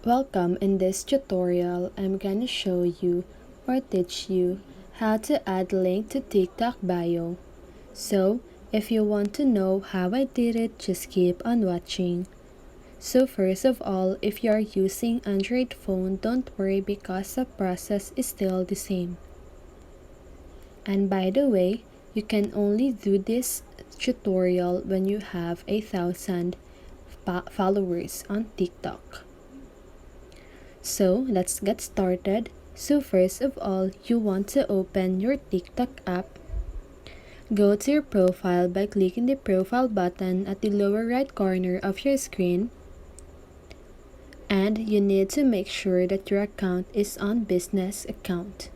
Welcome. In this tutorial, I'm gonna show you or teach you how to add link to TikTok bio. So, if you want to know how I did it, just keep on watching. So first of all, if you are using Android phone, don't worry because the process is still the same. And by the way, you can only do this tutorial when you have 1,000 followers on TikTok. So let's get started. So first of all, you want to open your TikTok app. Go to your profile by clicking the profile button at the lower right corner of your screen. And you need to make sure that your account is on business account.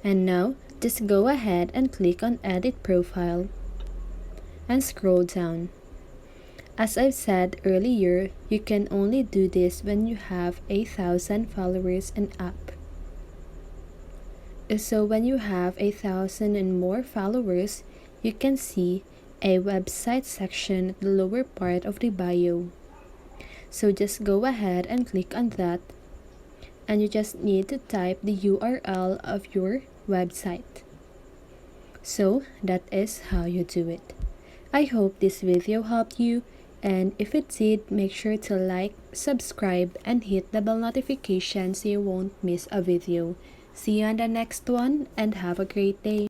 And now, just go ahead and click on edit profile and scroll down. As I've said earlier, you can only do this when you have 1,000 followers and up. So when you have 1,000 and more followers, you can see a website section at the lower part of the bio. So just go ahead and click on that, and you just need to type the URL of your website. So that is how you do it. I hope this video helped you, and if it did, make sure to like, subscribe, and hit the bell notification so you won't miss a video. See you on the next one, and have a great day.